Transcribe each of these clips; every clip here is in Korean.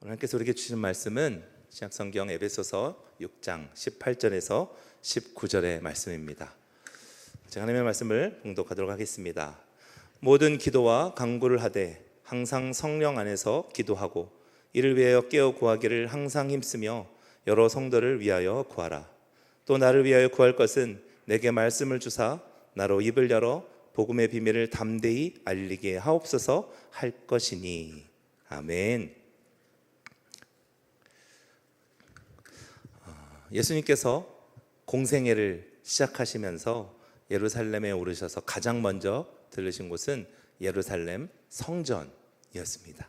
오늘 함께서 우리에게 주시는 말씀은 신약성경 에베소서 6장 18절에서 19절의 말씀입니다. 제가 하나님의 말씀을 봉독하도록 하겠습니다. 모든 기도와 간구를 하되 항상 성령 안에서 기도하고 이를 위하여 깨어 구하기를 항상 힘쓰며 여러 성도를 위하여 구하라. 또 나를 위하여 구할 것은 내게 말씀을 주사 나로 입을 열어 복음의 비밀을 담대히 알리게 하옵소서 할 것이니. 아멘. 예수님께서 공생애를 시작하시면서 예루살렘에 오르셔서 가장 먼저 들르신 곳은 예루살렘 성전이었습니다.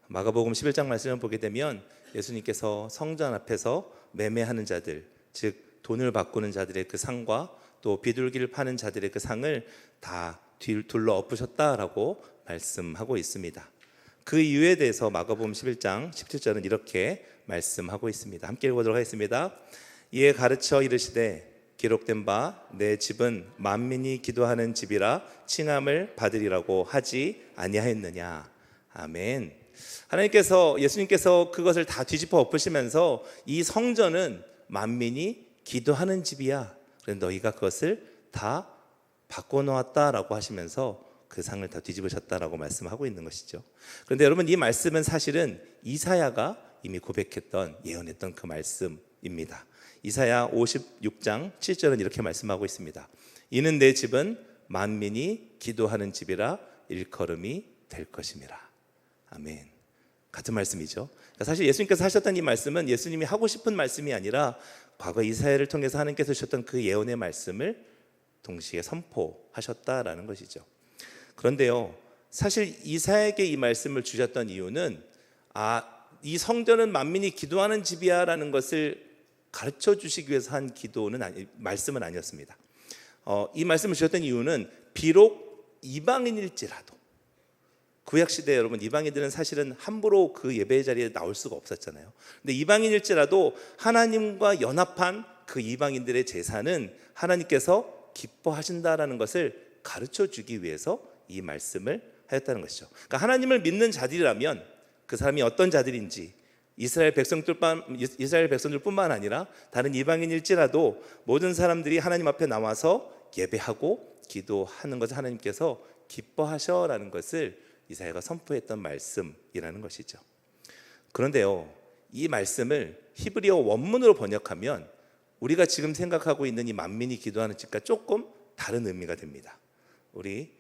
마가복음 11장 말씀을 보게 되면 예수님께서 성전 앞에서 매매하는 자들, 즉 돈을 바꾸는 자들의 그 상과 또 비둘기를 파는 자들의 그 상을 다 둘러 엎으셨다라고 말씀하고 있습니다. 그 이유에 대해서 마가복음 11장 17절은 이렇게 말씀하고 있습니다. 함께 읽어보도록 하겠습니다. 이에 가르쳐 이르시되 기록된 바 내 집은 만민이 기도하는 집이라 칭함을 받으리라고 하지 아니하였느냐. 아멘. 하나님께서, 예수님께서 그것을 다 뒤집어 엎으시면서 이 성전은 만민이 기도하는 집이야, 그래서 너희가 그것을 다 바꿔놓았다라고 하시면서 그 상을 다 뒤집으셨다라고 말씀하고 있는 것이죠. 그런데 여러분, 이 말씀은 사실은 이사야가 이미 고백했던, 예언했던 그 말씀입니다. 이사야 56장 7절은 이렇게 말씀하고 있습니다. 이는 내 집은 만민이 기도하는 집이라 일컬음이 될 것임이라. 아멘. 같은 말씀이죠. 그러니까 사실 예수님께서 하셨던 이 말씀은 예수님이 하고 싶은 말씀이 아니라 과거 이사야를 통해서 하나님께서 주셨던 그 예언의 말씀을 동시에 선포하셨다라는 것이죠. 그런데요, 사실 이사야에게 이 말씀을 주셨던 이유는 이 성전은 만민이 기도하는 집이야 라는 것을 가르쳐 주시기 위해서 한 말씀은 아니었습니다. 이 말씀을 주셨던 이유는 비록 이방인일지라도, 구약시대에 여러분 이방인들은 사실은 함부로 그 예배의 자리에 나올 수가 없었잖아요. 근데 이방인일지라도 하나님과 연합한 그 이방인들의 제사는 하나님께서 기뻐하신다라는 것을 가르쳐 주기 위해서 이 말씀을 하였다는 것이죠. 그러니까 하나님을 믿는 자들이라면 그 사람이 어떤 자들인지, 이스라엘 백성들뿐만 아니라 다른 이방인일지라도 모든 사람들이 하나님 앞에 나와서 예배하고 기도하는 것을 하나님께서 기뻐하셔라는 것을 이사야가 선포했던 말씀이라는 것이죠. 그런데요, 이 말씀을 히브리어 원문으로 번역하면 우리가 지금 생각하고 있는 이 만민이 기도하는 집과 조금 다른 의미가 됩니다. 우리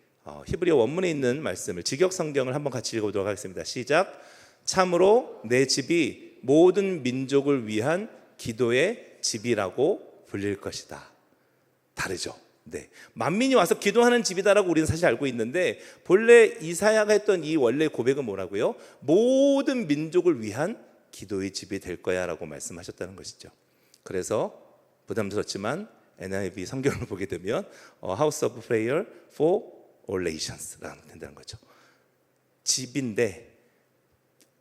히브리어 원문에 있는 말씀을, 직역 성경을 한번 같이 읽어보도록 하겠습니다. 시작. 참으로 내 집이 모든 민족을 위한 기도의 집이라고 불릴 것이다. 다르죠? 네, 만민이 와서 기도하는 집이다라고 우리는 사실 알고 있는데, 본래 이사야가 했던 이 원래 고백은 뭐라고요? 모든 민족을 위한 기도의 집이 될 거야 라고 말씀하셨다는 것이죠. 그래서 부담스럽지만 NIV 성경을 보게 되면 House of Prayer for All Nations라고 된다는 거죠. 집인데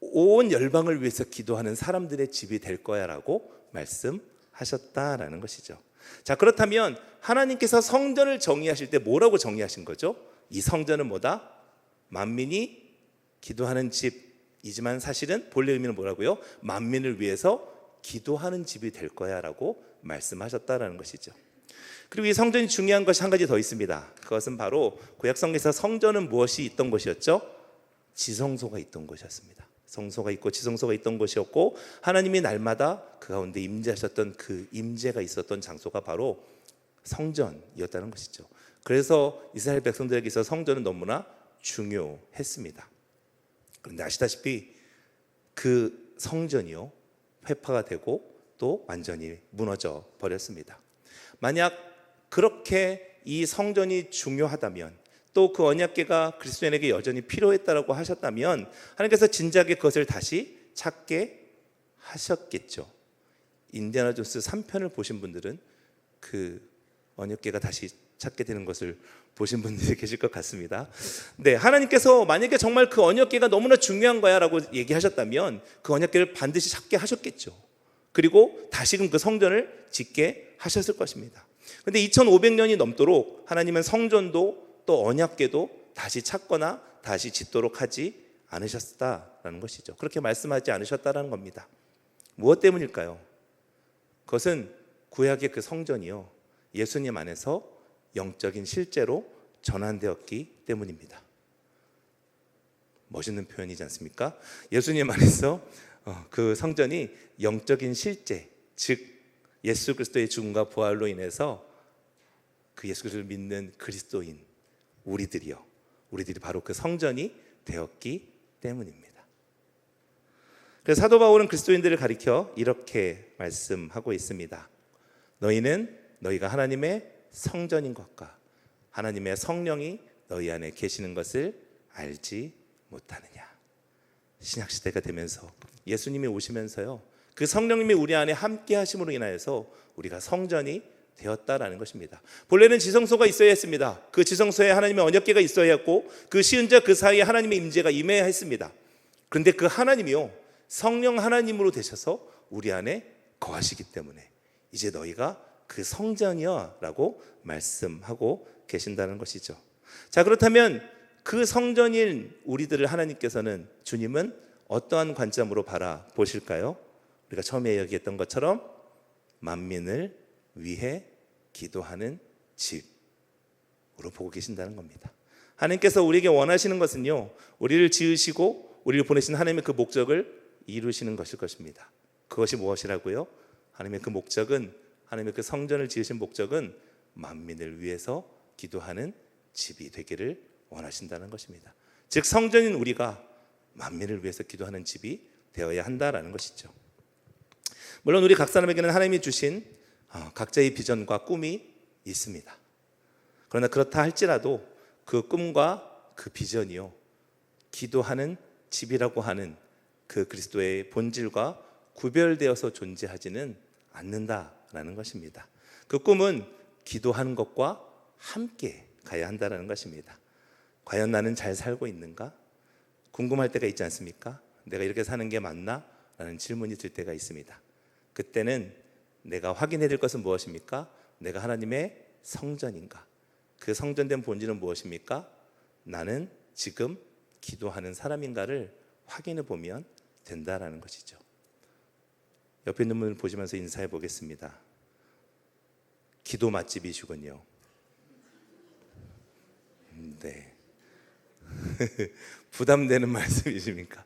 온 열방을 위해서 기도하는 사람들의 집이 될 거야 라고 말씀하셨다라는 것이죠. 자, 그렇다면 하나님께서 성전을 정의하실 때 뭐라고 정의하신 거죠? 이 성전은 뭐다? 만민이 기도하는 집이지만 사실은 본래 의미는 뭐라고요? 만민을 위해서 기도하는 집이 될 거야 라고 말씀하셨다라는 것이죠. 그리고 이 성전이 중요한 것이 한 가지 더 있습니다. 그것은 바로 구약성경에서 성전은 무엇이 있던 곳이었죠? 지성소가 있던 곳이었습니다. 성소가 있고 지성소가 있던 곳이었고, 하나님이 날마다 그 가운데 임재하셨던 그 임재가 있었던 장소가 바로 성전이었다는 것이죠. 그래서 이스라엘 백성들에게 있어서 성전은 너무나 중요했습니다. 그런데 아시다시피 그 성전이요, 회파가 되고 또 완전히 무너져 버렸습니다. 만약 그렇게 이 성전이 중요하다면, 또 그 언약궤가 그리스도인에게 여전히 필요했다라고 하셨다면 하나님께서 진작에 그것을 다시 찾게 하셨겠죠. 인디아나 존스 3편을 보신 분들은 그 언약궤가 다시 찾게 되는 것을 보신 분들이 계실 것 같습니다. 네, 하나님께서 만약에 정말 그 언약궤가 너무나 중요한 거야 라고 얘기하셨다면 그 언약궤를 반드시 찾게 하셨겠죠. 그리고 다시금 그 성전을 짓게 하셨을 것입니다. 그런데 2500년이 넘도록 하나님은 성전도 또 언약궤도 다시 찾거나 다시 짓도록 하지 않으셨다 않았다라는 것이죠. 그렇게 말씀하지 않으셨다라는 겁니다. 무엇 때문일까요? 그것은 구약의 그 성전이요, 예수님 안에서 영적인 실제로 전환되었기 때문입니다. 멋있는 표현이지 않습니까? 예수님 안에서 그 성전이 영적인 실제, 즉 예수 그리스도의 죽음과 부활로 인해서 그 예수 그리스도를 믿는 그리스도인 우리들이 바로 그 성전이 되었기 때문입니다. 그래서 사도 바울은 그리스도인들을 가리켜 이렇게 말씀하고 있습니다. 너희가 하나님의 성전인 것과 하나님의 성령이 너희 안에 계시는 것을 알지 못하느냐. 신약시대가 되면서 예수님이 오시면서요, 그 성령님이 우리 안에 함께 하심으로 인하여서 우리가 성전이 되었다라는 것입니다. 본래는 지성소가 있어야 했습니다. 그 지성소에 하나님의 언약궤가 있어야 했고, 그 시은자 그 사이에 하나님의 임재가 임해야 했습니다. 그런데 그 하나님이요, 성령 하나님으로 되셔서 우리 안에 거하시기 때문에 이제 너희가 그 성전이야 라고 말씀하고 계신다는 것이죠. 자, 그렇다면 그 성전인 우리들을 하나님께서는, 주님은 어떠한 관점으로 바라보실까요? 우리가 처음에 이야기했던 것처럼 만민을 위해 기도하는 집으로 보고 계신다는 겁니다. 하나님께서 우리에게 원하시는 것은요, 우리를 지으시고 우리를 보내신 하나님의 그 목적을 이루시는 것일 것입니다. 그것이 무엇이라고요? 하나님의 그 목적은, 하나님의 그 성전을 지으신 목적은 만민을 위해서 기도하는 집이 되기를 원하신다는 것입니다. 즉 성전인 우리가 만민을 위해서 기도하는 집이 되어야 한다라는 것이죠. 물론 우리 각 사람에게는 하나님이 주신 각자의 비전과 꿈이 있습니다. 그러나 그렇다 할지라도 그 꿈과 그 비전이요, 기도하는 집이라고 하는 그 그리스도의 본질과 구별되어서 존재하지는 않는다라는 것입니다. 그 꿈은 기도하는 것과 함께 가야 한다는 것입니다. 과연 나는 잘 살고 있는가? 궁금할 때가 있지 않습니까? 내가 이렇게 사는 게 맞나? 라는 질문이 들 때가 있습니다. 그때는 내가 확인해야 될 것은 무엇입니까? 내가 하나님의 성전인가? 그 성전된 본질은 무엇입니까? 나는 지금 기도하는 사람인가를 확인해 보면 된다라는 것이죠. 옆에 있는 분을 보시면서 인사해 보겠습니다. 기도 맛집이시군요. 네. 부담되는 말씀이십니까?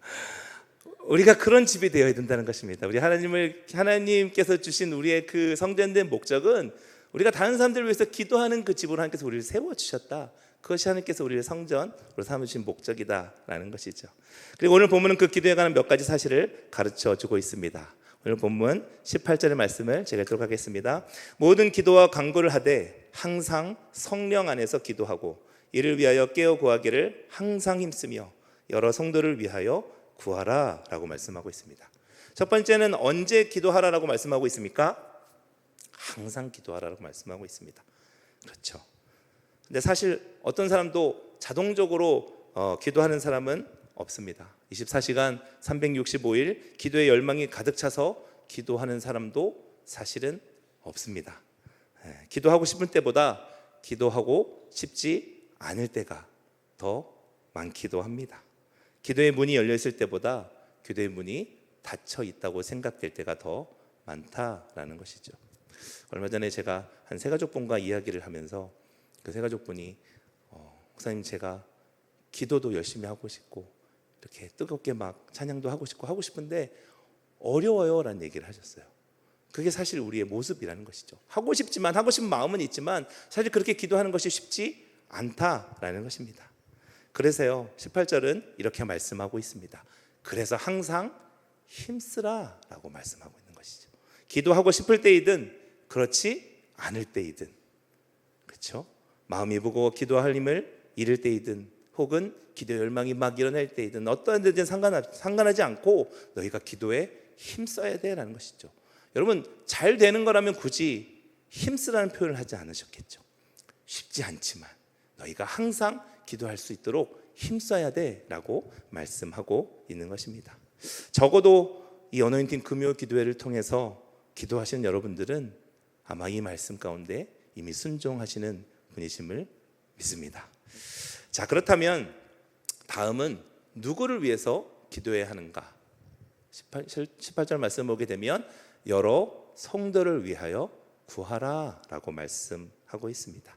우리가 그런 집이 되어야 된다는 것입니다. 우리 하나님께서 주신 우리의 그 성전된 목적은 우리가 다른 사람들을 위해서 기도하는 그 집으로 하나님께서 우리를 세워주셨다. 그것이 하나님께서 우리를 성전으로 삼으신 목적이다라는 것이죠. 그리고 오늘 본문은 그 기도에 관한 몇 가지 사실을 가르쳐주고 있습니다. 오늘 본문 18절의 말씀을 제가 읽도록 하겠습니다. 모든 기도와 간구를 하되 항상 성령 안에서 기도하고 이를 위하여 깨어 구하기를 항상 힘쓰며 여러 성도를 위하여 구하라 라고 말씀하고 있습니다. 첫 번째는 언제 기도하라라고 말씀하고 있습니까? 항상 기도하라라고 말씀하고 있습니다. 그렇죠. 근데 사실 어떤 사람도 자동적으로 기도하는 사람은 없습니다. 24시간 365일 기도의 열망이 가득 차서 기도하는 사람도 사실은 없습니다. 기도하고 싶을 때보다 기도하고 싶지 않을 때가 더 많기도 합니다. 기도의 문이 열려 있을 때보다 기도의 문이 닫혀 있다고 생각될 때가 더 많다라는 것이죠. 얼마 전에 제가 한 새가족분과 이야기를 하면서 그 새가족분이 목사님, 제가 기도도 열심히 하고 싶고 이렇게 뜨겁게 막 찬양도 하고 싶은데 어려워요 라는 얘기를 하셨어요. 그게 사실 우리의 모습이라는 것이죠. 하고 싶지만, 하고 싶은 마음은 있지만 사실 그렇게 기도하는 것이 쉽지 않다라는 것입니다. 그래서요 18절은 이렇게 말씀하고 있습니다. 그래서 항상 힘쓰라 라고 말씀하고 있는 것이죠. 기도하고 싶을 때이든 그렇지 않을 때이든, 그렇죠? 마음이 무거워 기도할 힘을 잃을 때이든 혹은 기도 열망이 막 일어날 때이든 어떠한 데든 상관하지 않고 너희가 기도에 힘써야 돼라는 것이죠. 여러분, 잘 되는 거라면 굳이 힘쓰라는 표현을 하지 않으셨겠죠. 쉽지 않지만 너희가 항상 기도할 수 있도록 힘써야 돼라고 말씀하고 있는 것입니다. 적어도 이 어노인팅 금요 기도회를 통해서 기도하시는 여러분들은 아마 이 말씀 가운데 이미 순종하시는 분이심을 믿습니다. 자, 그렇다면 다음은 누구를 위해서 기도해야 하는가? 18절 말씀 보게 되면 여러 성도를 위하여 구하라 라고 말씀하고 있습니다.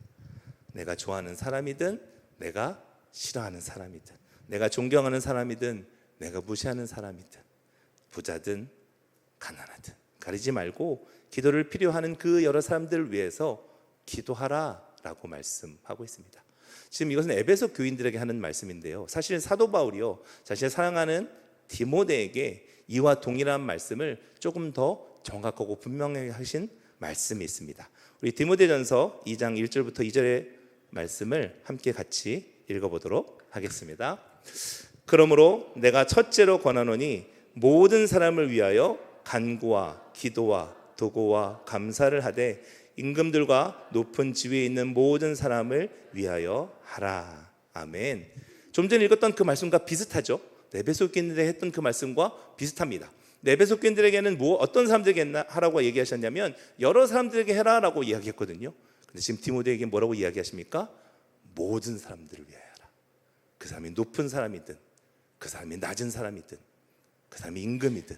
내가 좋아하는 사람이든 내가 싫어하는 사람이든, 내가 존경하는 사람이든 내가 무시하는 사람이든, 부자든 가난하든 가리지 말고 기도를 필요하는 그 여러 사람들을 위해서 기도하라 라고 말씀하고 있습니다. 지금 이것은 에베소 교인들에게 하는 말씀인데요, 사실 사도 바울이요 자신의 사랑하는 디모데에게 이와 동일한 말씀을 조금 더 정확하고 분명하게 하신 말씀이 있습니다. 우리 디모데전서 2장 1절부터 2절의 말씀을 함께 같이 읽어보도록 하겠습니다. 그러므로 내가 첫째로 권하노니 모든 사람을 위하여 간구와 기도와 도고와 감사를 하되 임금들과 높은 지위에 있는 모든 사람을 위하여 하라. 아멘. 좀 전에 읽었던 그 말씀과 비슷하죠. 에베소 교인들에게 했던 그 말씀과 비슷합니다. 에베소 교인들에게는 어떤 사람들에게 하라고 얘기하셨냐면 여러 사람들에게 해라라고 이야기했거든요. 근데 지금 디모데에게 뭐라고 이야기하십니까? 모든 사람들을 위하여 하라. 그 사람이 높은 사람이든 그 사람이 낮은 사람이든 그 사람이 임금이든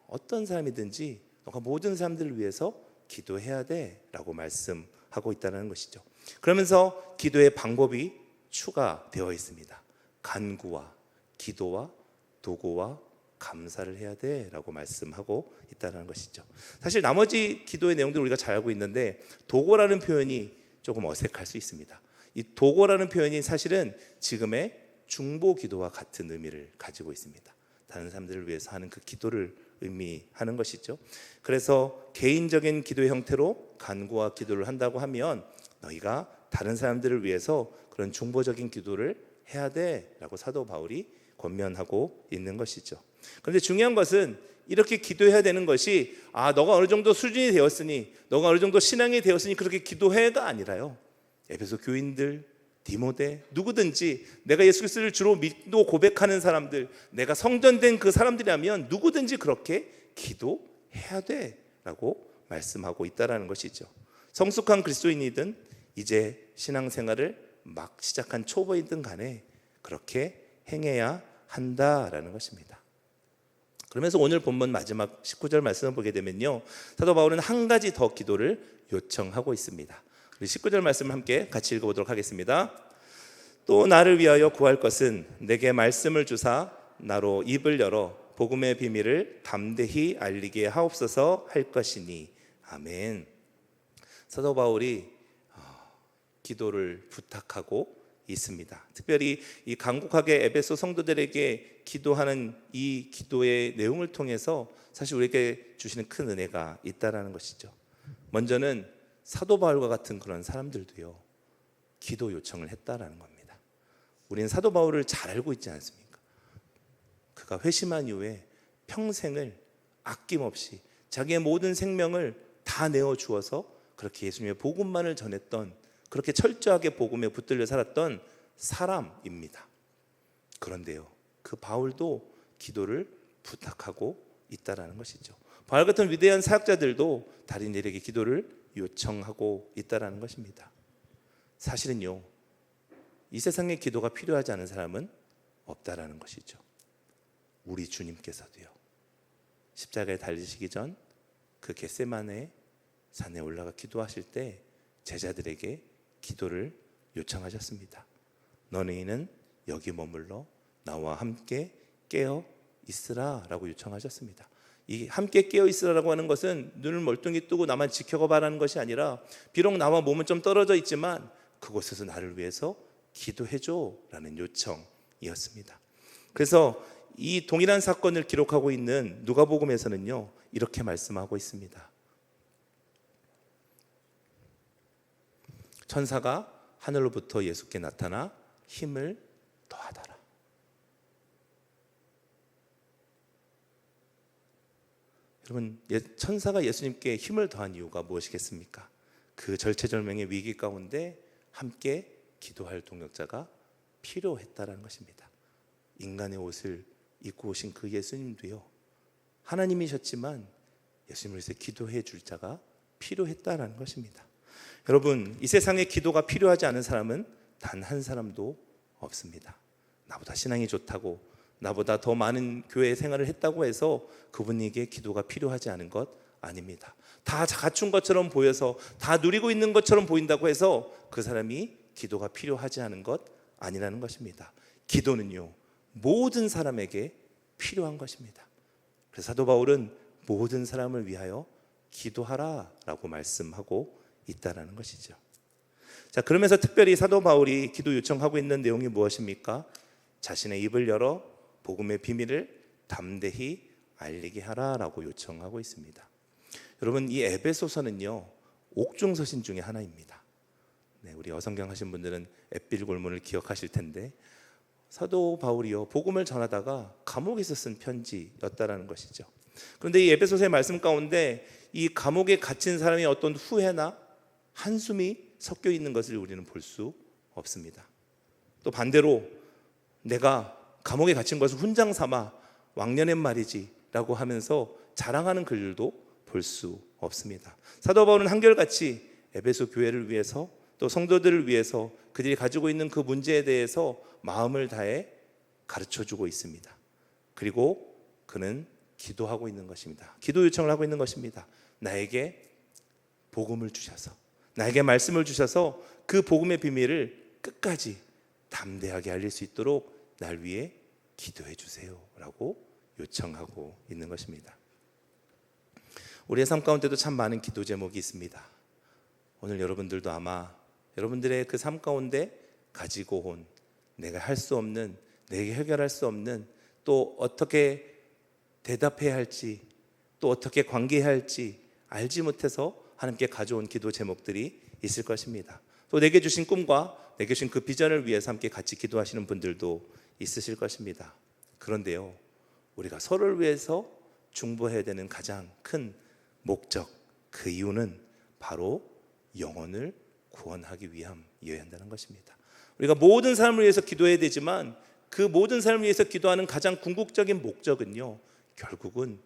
어떤 사람이든지 너가 모든 사람들을 위해서 기도해야 돼 라고 말씀하고 있다는 것이죠. 그러면서 기도의 방법이 추가되어 있습니다. 간구와 기도와 도구와 감사를 해야 돼 라고 말씀하고 있다는 것이죠. 사실 나머지 기도의 내용들을 우리가 잘 알고 있는데 도고라는 표현이 조금 어색할 수 있습니다. 이 도고라는 표현이 사실은 지금의 중보 기도와 같은 의미를 가지고 있습니다. 다른 사람들을 위해서 하는 그 기도를 의미하는 것이죠. 그래서 개인적인 기도의 형태로 간구와 기도를 한다고 하면 너희가 다른 사람들을 위해서 그런 중보적인 기도를 해야 돼 라고 사도 바울이 권면하고 있는 것이죠. 그런데 중요한 것은 이렇게 기도해야 되는 것이 너가 어느 정도 수준이 되었으니, 너가 어느 정도 신앙이 되었으니 그렇게 기도해가 아니라요, 에베소 교인들, 디모데, 누구든지 내가 예수 그리스도를 주로 믿고 고백하는 사람들, 내가 성전된 그 사람들이라면 누구든지 그렇게 기도해야 돼 라고 말씀하고 있다는 것이죠. 성숙한 그리스도인이든 이제 신앙생활을 막 시작한 초보이든 간에 그렇게 행해야 한다라는 것입니다. 그러면서 오늘 본문 마지막 19절 말씀을 보게 되면요, 사도 바울은 한 가지 더 기도를 요청하고 있습니다. 우리 19절 말씀을 함께 같이 읽어보도록 하겠습니다. 또 나를 위하여 구할 것은 내게 말씀을 주사 나로 입을 열어 복음의 비밀을 담대히 알리게 하옵소서 할 것이니. 아멘. 사도 바울이 기도를 부탁하고 있습니다. 특별히 이 간곡하게 에베소 성도들에게 기도하는 이 기도의 내용을 통해서 사실 우리에게 주시는 큰 은혜가 있다라는 것이죠. 먼저는 사도 바울과 같은 그런 사람들도요, 기도 요청을 했다라는 겁니다. 우리는 사도 바울을 잘 알고 있지 않습니까? 그가 회심한 이후에 평생을 아낌없이 자기의 모든 생명을 다 내어 주어서 그렇게 예수님의 복음만을 전했던, 그렇게 철저하게 복음에 붙들려 살았던 사람입니다. 그런데요, 그 바울도 기도를 부탁하고 있다라는 것이죠. 바울 같은 위대한 사역자들도 다른 이에게 기도를 요청하고 있다라는 것입니다. 사실은요, 이 세상에 기도가 필요하지 않은 사람은 없다라는 것이죠. 우리 주님께서도요, 십자가에 달리시기 전 그 겟세마네 산에 올라가 기도하실 때 제자들에게 기도를 요청하셨습니다. 너희는 여기 머물러 나와 함께 깨어 있으라 라고 요청하셨습니다. 이 함께 깨어 있으라고 하는 것은 눈을 멀뚱히 뜨고 나만 지켜봐라는 것이 아니라, 비록 나와 몸은 좀 떨어져 있지만 그곳에서 나를 위해서 기도해줘 라는 요청이었습니다. 그래서 이 동일한 사건을 기록하고 있는 누가복음에서는요, 이렇게 말씀하고 있습니다. 천사가 하늘로부터 예수께 나타나 힘을 더하더라. 여러분, 천사가 예수님께 힘을 더한 이유가 무엇이겠습니까? 그 절체절명의 위기 가운데 함께 기도할 동역자가 필요했다라는 것입니다. 인간의 옷을 입고 오신 그 예수님도요, 하나님이셨지만 예수님을 위해서 기도해 줄 자가 필요했다라는 것입니다. 여러분, 이 세상에 기도가 필요하지 않은 사람은 단 한 사람도 없습니다. 나보다 신앙이 좋다고, 나보다 더 많은 교회 생활을 했다고 해서 그분에게 기도가 필요하지 않은 것 아닙니다. 다 갖춘 것처럼 보여서 다 누리고 있는 것처럼 보인다고 해서 그 사람이 기도가 필요하지 않은 것 아니라는 것입니다. 기도는요, 모든 사람에게 필요한 것입니다. 그래서 사도 바울은 모든 사람을 위하여 기도하라라고 말씀하고 있다라는 것이죠. 자, 그러면서 특별히 사도 바울이 기도 요청하고 있는 내용이 무엇입니까? 자신의 입을 열어 복음의 비밀을 담대히 알리게 하라라고 요청하고 있습니다. 여러분, 이 에베소서는요, 옥중서신 중에 하나입니다. 네, 우리 어성경 하신 분들은 앳빌골문을 기억하실 텐데, 사도 바울이요, 복음을 전하다가 감옥에서 쓴 편지였다라는 것이죠. 그런데 이 에베소서의 말씀 가운데 이 감옥에 갇힌 사람의 어떤 후회나 한숨이 섞여 있는 것을 우리는 볼 수 없습니다. 또 반대로 내가 감옥에 갇힌 것을 훈장 삼아 왕년엔 말이지 라고 하면서 자랑하는 글들도 볼 수 없습니다. 사도 바울은 한결같이 에베소 교회를 위해서 또 성도들을 위해서 그들이 가지고 있는 그 문제에 대해서 마음을 다해 가르쳐주고 있습니다. 그리고 그는 기도하고 있는 것입니다. 기도 요청을 하고 있는 것입니다. 나에게 복음을 주셔서, 나에게 말씀을 주셔서 그 복음의 비밀을 끝까지 담대하게 알릴 수 있도록 날 위해 기도해 주세요 라고 요청하고 있는 것입니다. 우리의 삶 가운데도 참 많은 기도 제목이 있습니다. 오늘 여러분들도 아마 여러분들의 그 삶 가운데 가지고 온 내가 할 수 없는, 내게 해결할 수 없는, 또 어떻게 대답해야 할지, 또 어떻게 관계해야 할지 알지 못해서 하나님께 가져온 기도 제목들이 있을 것입니다. 또 내게 주신 꿈과 내게 주신 그 비전을 위해서 함께 같이 기도하시는 분들도 있으실 것입니다. 그런데요, 우리가 서로를 위해서 중보해야 되는 가장 큰 목적, 그 이유는 바로 영혼을 구원하기 위함이어야 한다는 것입니다. 우리가 모든 사람을 위해서 기도해야 되지만 그 모든 사람을 위해서 기도하는 가장 궁극적인 목적은요, 결국은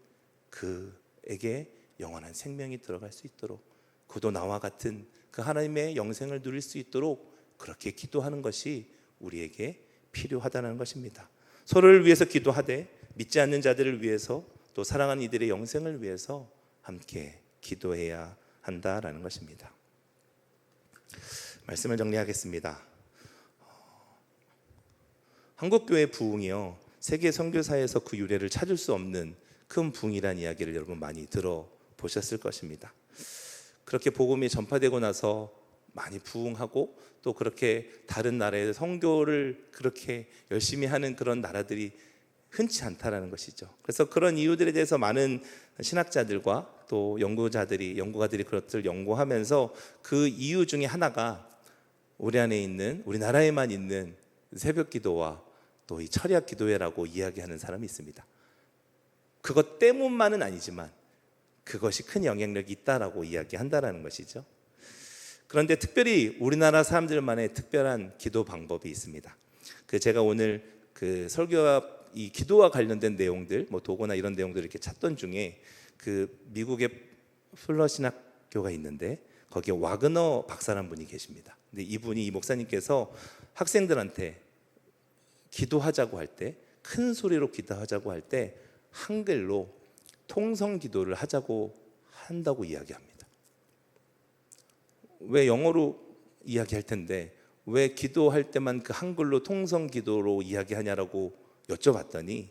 그에게 영원한 생명이 들어갈 수 있도록, 그도 나와 같은 그 하나님의 영생을 누릴 수 있도록 그렇게 기도하는 것이 우리에게 필요하다는 것입니다. 서로를 위해서 기도하되 믿지 않는 자들을 위해서, 또 사랑하는 이들의 영생을 위해서 함께 기도해야 한다라는 것입니다. 말씀을 정리하겠습니다. 한국교회 부흥이요, 세계 선교사에서 그 유래를 찾을 수 없는 큰 부흥이라는 이야기를 여러분 많이 들어보셨을 것입니다. 그렇게 복음이 전파되고 나서 많이 부흥하고 또 그렇게 다른 나라의 선교를 그렇게 열심히 하는 그런 나라들이 흔치 않다라는 것이죠. 그래서 그런 이유들에 대해서 많은 신학자들과 또 연구가들이 그것들을 연구하면서 그 이유 중에 하나가 우리 안에 있는, 우리나라에만 있는 새벽 기도와 또 이 철야 기도회라고 이야기하는 사람이 있습니다. 그것 때문만은 아니지만 그것이 큰 영향력이 있다라고 이야기한다라는 것이죠. 그런데 특별히 우리나라 사람들만의 특별한 기도 방법이 있습니다. 제가 오늘 그 설교와 이 기도와 관련된 내용들, 뭐 도구나 이런 내용들을 이렇게 찾던 중에 그 미국의 플러 신학교가 있는데 거기에 와그너 박사라는 분이 계십니다. 근데 이분이, 이 목사님께서 학생들한테 기도하자고 할 때, 큰 소리로 기도하자고 할 때 한글로 통성 기도를 하자고 한다고 이야기합니다. 왜 영어로 이야기할 텐데 왜 기도할 때만 그 한글로 통성 기도로 이야기하냐라고 여쭤봤더니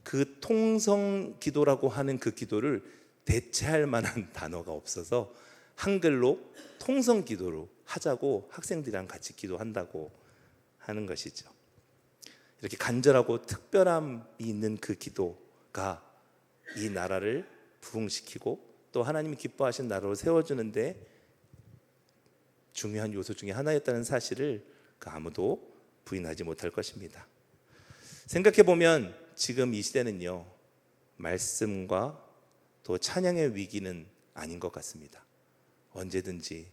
그 통성 기도라고 하는 그 기도를 대체할 만한 단어가 없어서 한글로 통성 기도로 하자고 학생들이랑 같이 기도한다고 하는 것이죠. 이렇게 간절하고 특별함이 있는 그 기도가 이 나라를 부흥시키고 또 하나님이 기뻐하신 나라로 세워주는데 중요한 요소 중에 하나였다는 사실을 아무도 부인하지 못할 것입니다. 생각해보면 지금 이 시대는요, 말씀과 또 찬양의 위기는 아닌 것 같습니다. 언제든지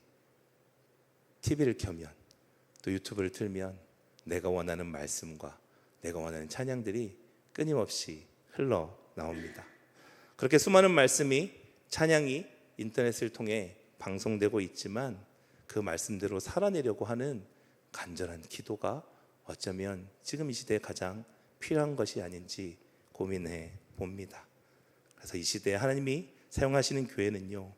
TV를 켜면 또 유튜브를 틀면 내가 원하는 말씀과 내가 원하는 찬양들이 끊임없이 흘러나옵니다. 그렇게 수많은 말씀이, 찬양이 인터넷을 통해 방송되고 있지만 그 말씀대로 살아내려고 하는 간절한 기도가 어쩌면 지금 이 시대에 가장 필요한 것이 아닌지 고민해 봅니다. 그래서 이 시대에 하나님이 사용하시는 교회는요,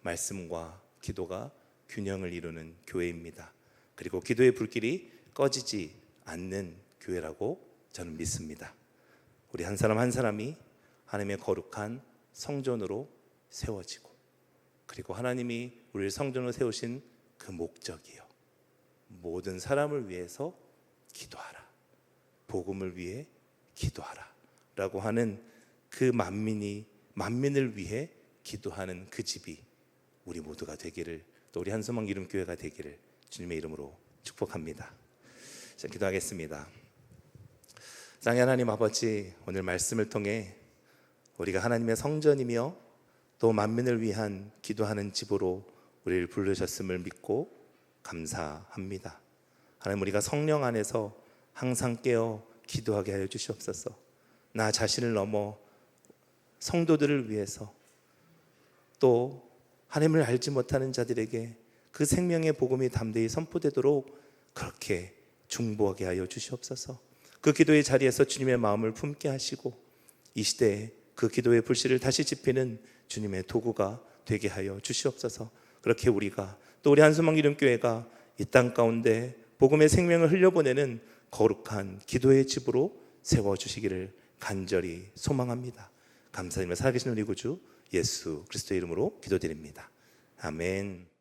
말씀과 기도가 균형을 이루는 교회입니다. 그리고 기도의 불길이 꺼지지 않는 교회라고 저는 믿습니다. 우리 한 사람 한 사람이 하나님의 거룩한 성전으로 세워지고, 그리고 하나님이 우리를 성전으로 세우신 그 목적이요, 모든 사람을 위해서 기도하라, 복음을 위해 기도하라 라고 하는 그 만민을 위해 기도하는 그 집이 우리 모두가 되기를, 또 우리 한소망 이름교회가 되기를 주님의 이름으로 축복합니다. 자, 기도하겠습니다. 사랑의 하나님 아버지, 오늘 말씀을 통해 우리가 하나님의 성전이며 또 만민을 위한 기도하는 집으로 우리를 부르셨음을 믿고 감사합니다. 하나님, 우리가 성령 안에서 항상 깨어 기도하게 하여 주시옵소서. 나 자신을 넘어 성도들을 위해서, 또 하나님을 알지 못하는 자들에게 그 생명의 복음이 담대히 선포되도록 그렇게 중보하게 하여 주시옵소서. 그 기도의 자리에서 주님의 마음을 품게 하시고, 이 시대에 그 기도의 불씨를 다시 지피는 주님의 도구가 되게 하여 주시옵소서. 그렇게 우리가, 또 우리 한소망 이름교회가 이 땅 가운데 복음의 생명을 흘려보내는 거룩한 기도의 집으로 세워주시기를 간절히 소망합니다. 감사드리며 살아계신 우리 구주 예수 그리스도의 이름으로 기도드립니다. 아멘.